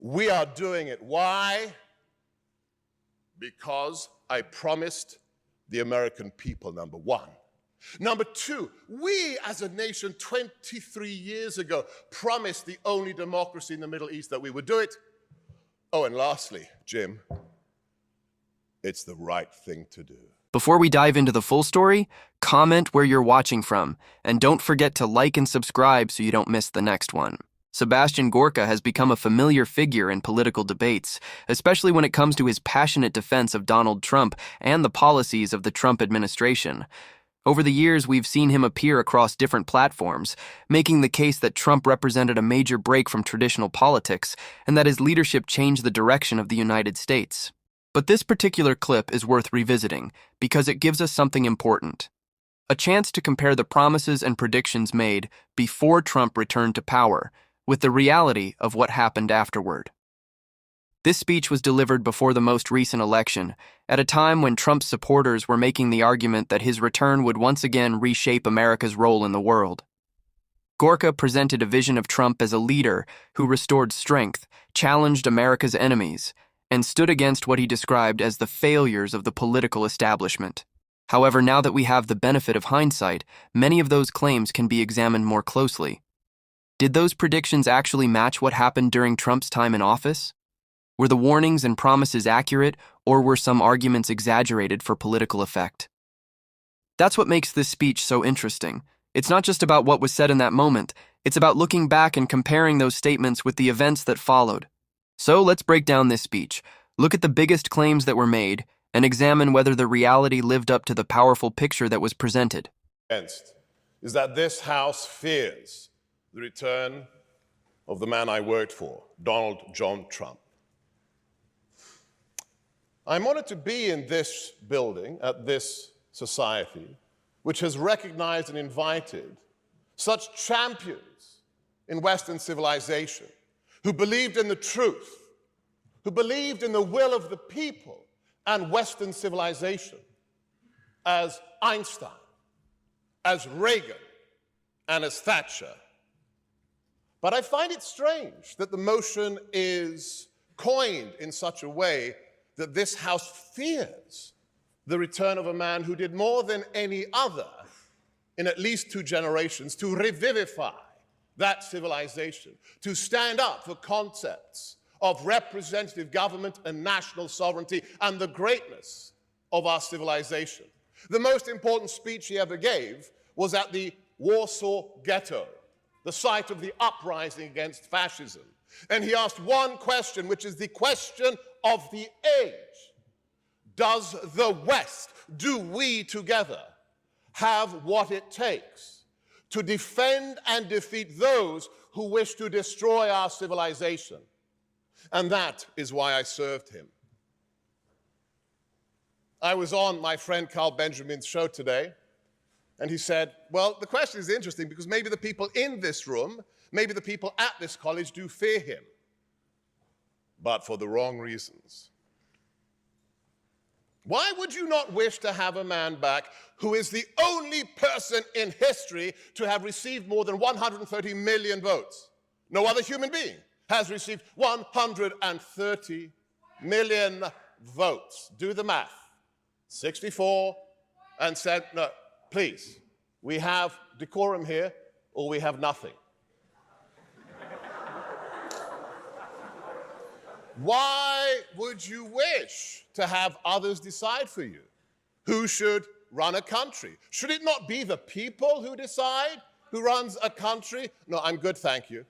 We are doing it. Why? Because I promised the American people, number one. Number two, we as a nation 23 years ago promised the only democracy in the Middle East that we would do it. Oh, and lastly, Jim, it's the right thing to do. Before we dive into the full story, comment where you're watching from, and don't forget to like and subscribe so you don't miss the next one. Sebastian Gorka has become a familiar figure in political debates, especially when it comes to his passionate defense of Donald Trump and the policies of the Trump administration. Over the years, we've seen him appear across different platforms, making the case that Trump represented a major break from traditional politics and that his leadership changed the direction of the United States. But this particular clip is worth revisiting because it gives us something important. A chance to compare the promises and predictions made before Trump returned to power with the reality of what happened afterward. This speech was delivered before the most recent election, at a time when Trump's supporters were making the argument that his return would once again reshape America's role in the world. Gorka presented a vision of Trump as a leader who restored strength, challenged America's enemies, and stood against what he described as the failures of the political establishment. However, now that we have the benefit of hindsight, many of those claims can be examined more closely. Did those predictions actually match what happened during Trump's time in office? Were the warnings and promises accurate, or were some arguments exaggerated for political effect? That's what makes this speech so interesting. It's not just about what was said in that moment, it's about looking back and comparing those statements with the events that followed. So let's break down this speech, look at the biggest claims that were made, and examine whether the reality lived up to the powerful picture that was presented. Is that this House fears the return of the man I worked for, Donald John Trump. I'm honored to be in this building, at this society, which has recognized and invited such champions in Western civilization, who believed in the truth, who believed in the will of the people and Western civilization, as Einstein, as Reagan, and as Thatcher. But I find it strange that the motion is coined in such a way that this House fears the return of a man who did more than any other in at least 2 generations to revivify that civilization, to stand up for concepts of representative government and national sovereignty and the greatness of our civilization. The most important speech he ever gave was at the Warsaw Ghetto, the site of the uprising against fascism. And he asked one question, which is the question of the age. Does the West, do we together, have what it takes to defend and defeat those who wish to destroy our civilization? And that is why I served him. I was on my friend Carl Benjamin's show today, and he said, well, the question is interesting because maybe the people in this room, maybe the people at this college do fear him, but for the wrong reasons. Why would you not wish to have a man back who is the only person in history to have received more than 130 million votes? No other human being has received 130 million votes. Do the math. 64 and said, no, please, we have decorum here or we have nothing. Why would you wish to have others decide for you who should run a country? Should it not be the people who decide who runs a country? No, I'm good, thank you.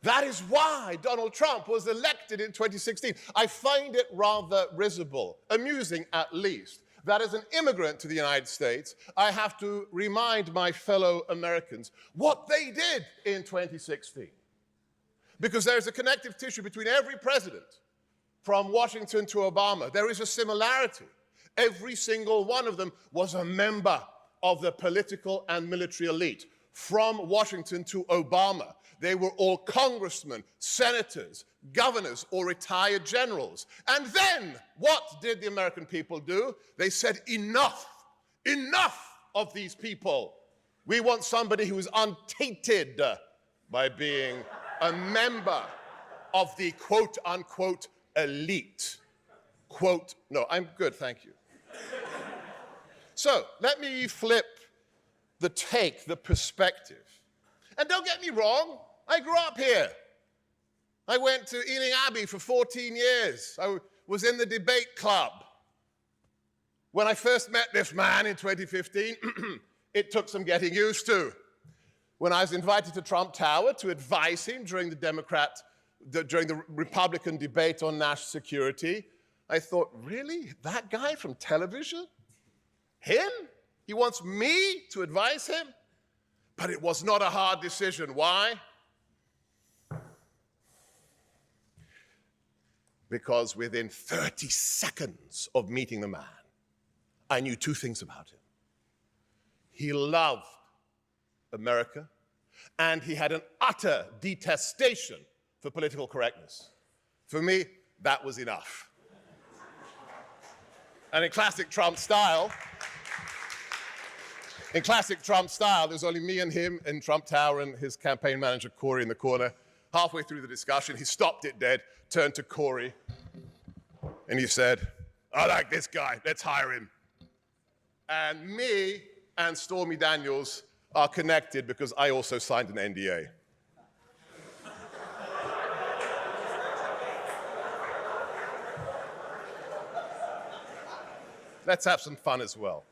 That is why Donald Trump was elected in 2016. I find it rather risible, amusing at least, that as an immigrant to the United States, I have to remind my fellow Americans what they did in 2016. Because there is a connective tissue between every president, from Washington to Obama. There is a similarity. Every single one of them was a member of the political and military elite. From Washington to Obama, they were all congressmen, senators, governors, or retired generals. And then, what did the American people do? They said, enough, enough of these people. We want somebody who is untainted by being a member of the quote-unquote elite. Quote, no, I'm good, thank you. So let me flip the take, the perspective. And don't get me wrong, I grew up here. I went to Ealing Abbey for 14 years. I was in the debate club. When I first met this man in 2015, it took some getting used to. When I was invited to Trump Tower to advise him during the Republican debate on national security, I thought, really? That guy from television? Him? He wants me to advise him? But it was not a hard decision. Why? Because within 30 seconds of meeting the man, I knew two things about him. He loved America, and he had an utter detestation for political correctness. For me, that was enough. And in classic Trump style, there's only me and him in Trump Tower and his campaign manager, Corey, in the corner. Halfway through the discussion, he stopped it dead, turned to Corey, and he said, I like this guy, let's hire him. And me and Stormy Daniels are connected because I also signed an NDA. Let's have some fun as well.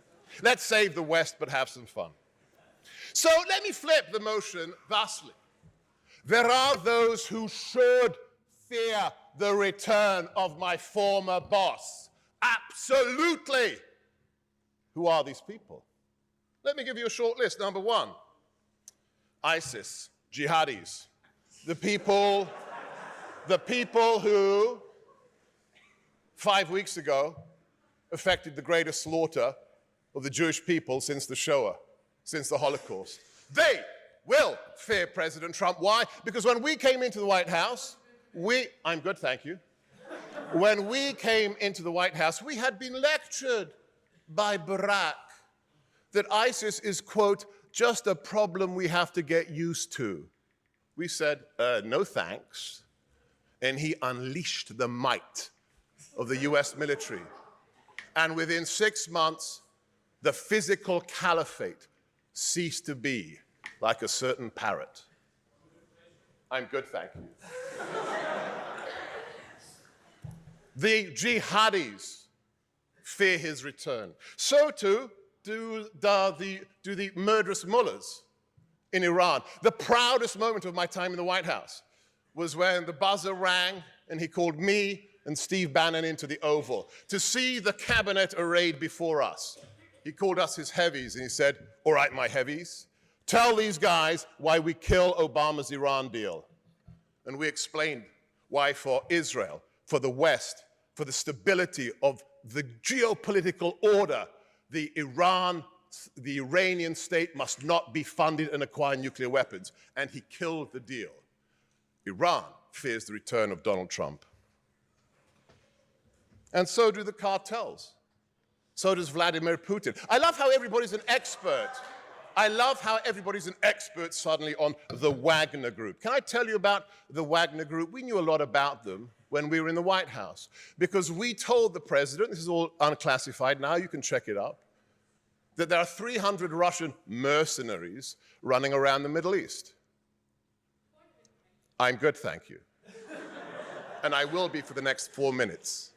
Let's save the West, but have some fun. So let me flip the motion thusly. There are those who should fear the return of my former boss. Absolutely. Who are these people? Let me give you a short list. Number one, ISIS, jihadis, the people who 5 weeks ago effected the greatest slaughter of the Jewish people since the Shoah, since the Holocaust. They will fear President Trump. Why? Because when we came into the White House, I'm good, thank you. When we came into the White House, we had been lectured by Barack that ISIS is, quote, just a problem we have to get used to. We said, no thanks. And he unleashed the might of the US military. And within 6 months, the physical caliphate ceased to be like a certain parrot. I'm good, thank you. The jihadis fear his return. So too do the murderous mullahs in Iran. The proudest moment of my time in the White House was when the buzzer rang and he called me and Steve Bannon into the Oval to see the cabinet arrayed before us. He called us his heavies and he said, all right, my heavies, tell these guys why we kill Obama's Iran deal. And we explained why for Israel, for the West, for the stability of the geopolitical order, the Iranian state must not be funded and acquire nuclear weapons. And he killed the deal. Iran fears the return of Donald Trump. And so do the cartels. So does Vladimir Putin. I love how everybody's an expert. I love how everybody's an expert suddenly on the Wagner Group. Can I tell you about the Wagner Group? We knew a lot about them when we were in the White House because we told the president, this is all unclassified now, you can check it up, that there are 300 Russian mercenaries running around the Middle East. I'm good, thank you. And I will be for the next 4 minutes.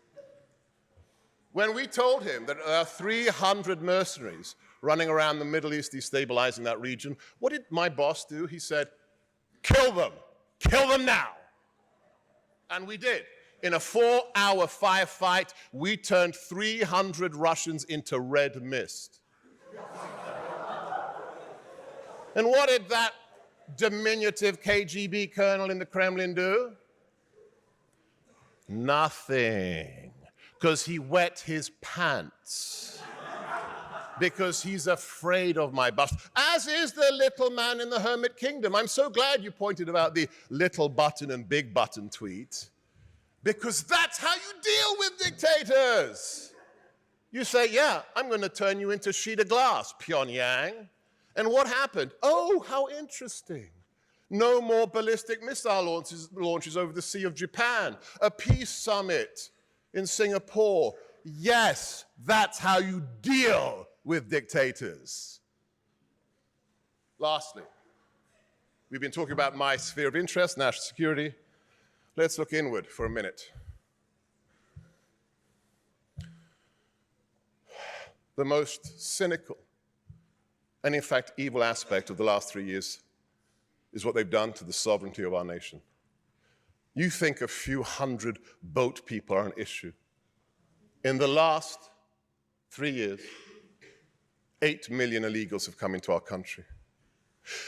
When we told him that there are 300 mercenaries running around the Middle East destabilizing that region, what did my boss do? He said, kill them now. And we did. In a 4-hour firefight, we turned 300 Russians into red mist. And what did that diminutive KGB colonel in the Kremlin do? Nothing. Because he wet his pants. Because he's afraid of my bust. As is the little man in the Hermit Kingdom. I'm so glad you pointed about the little button and big button tweet. Because that's how you deal with dictators. You say, yeah, I'm going to turn you into a sheet of glass, Pyongyang. And what happened? Oh, how interesting. No more ballistic missile launches over the Sea of Japan. A peace summit in Singapore. Yes, that's how you deal with dictators. Lastly, we've been talking about my sphere of interest, national security. Let's look inward for a minute. The most cynical and, in fact, evil aspect of the last 3 years is what they've done to the sovereignty of our nation. You think a few hundred boat people are an issue. In the last 3 years, 8 million illegals have come into our country.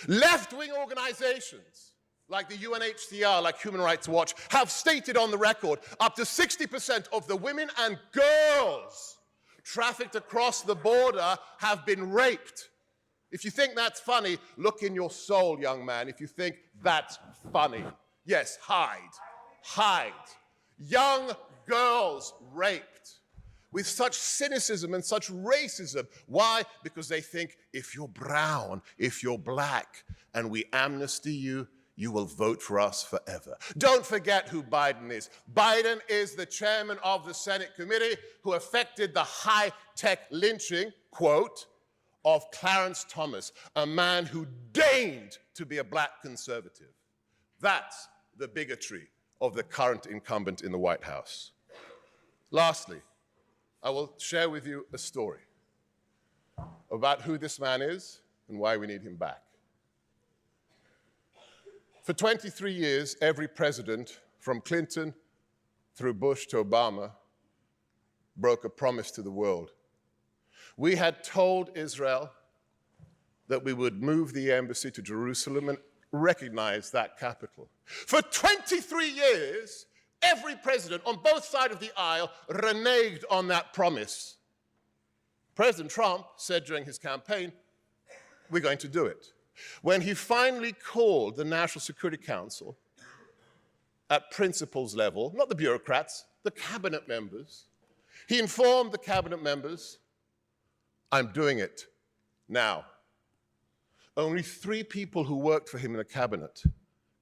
Left-wing organizations like the UNHCR, like Human Rights Watch, have stated on the record up to 60% of the women and girls trafficked across the border have been raped. If you think that's funny, look in your soul, young man, if you think that's funny. Yes, hide. Hide. Young girls raped with such cynicism and such racism. Why? Because they think if you're brown, if you're black, and we amnesty you, you will vote for us forever. Don't forget who Biden is. Biden is the chairman of the Senate committee who effected the high-tech lynching, quote, of Clarence Thomas, a man who deigned to be a black conservative. That's the bigotry of the current incumbent in the White House. Lastly, I will share with you a story about who this man is and why we need him back. For 23 years, every president, from Clinton through Bush to Obama, broke a promise to the world. We had told Israel that we would move the embassy to Jerusalem and recognize that capital. For 23 years, every president on both sides of the aisle reneged on that promise. President Trump said during his campaign, we're going to do it. When he finally called the National Security Council at principals level, not the bureaucrats, the cabinet members, he informed the cabinet members, I'm doing it now. Only 3 people who worked for him in the cabinet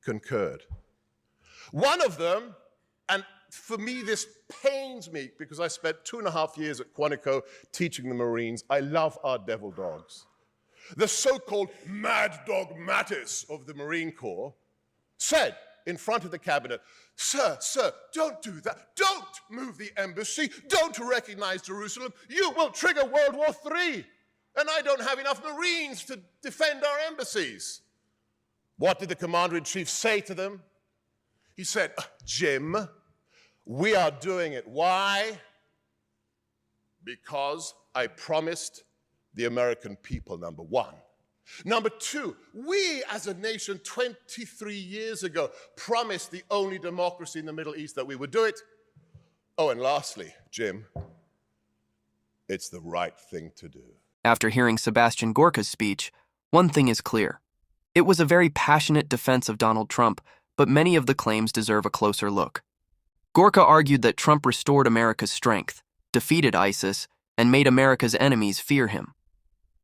concurred. One of them, and for me this pains me because I spent 2.5 years at Quantico teaching the Marines. I love our devil dogs. The so-called Mad Dog Mattis of the Marine Corps said in front of the cabinet, sir, don't do that. Don't move the embassy. Don't recognize Jerusalem. You will trigger World War III. And I don't have enough Marines to defend our embassies. What did the commander-in-chief say to them? He said, Jim, we are doing it. Why? Because I promised the American people, number one. Number two, we as a nation 23 years ago promised the only democracy in the Middle East that we would do it. Oh, and lastly, Jim, it's the right thing to do. After hearing Sebastian Gorka's speech, one thing is clear. It was a very passionate defense of Donald Trump, but many of the claims deserve a closer look. Gorka argued that Trump restored America's strength, defeated ISIS, and made America's enemies fear him.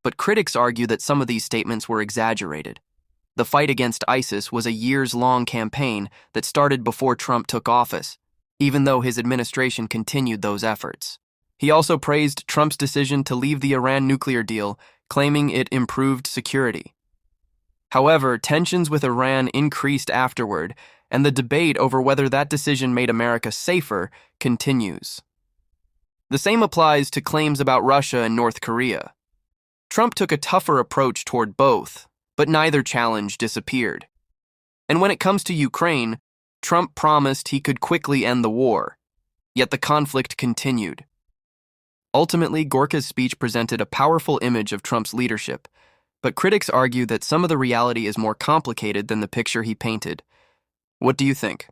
But critics argue that some of these statements were exaggerated. The fight against ISIS was a years-long campaign that started before Trump took office, even though his administration continued those efforts. He also praised Trump's decision to leave the Iran nuclear deal, claiming it improved security. However, tensions with Iran increased afterward, and the debate over whether that decision made America safer continues. The same applies to claims about Russia and North Korea. Trump took a tougher approach toward both, but neither challenge disappeared. And when it comes to Ukraine, Trump promised he could quickly end the war, yet the conflict continued. Ultimately, Gorka's speech presented a powerful image of Trump's leadership, but critics argue that some of the reality is more complicated than the picture he painted. What do you think?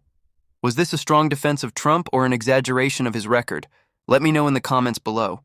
Was this a strong defense of Trump or an exaggeration of his record? Let me know in the comments below.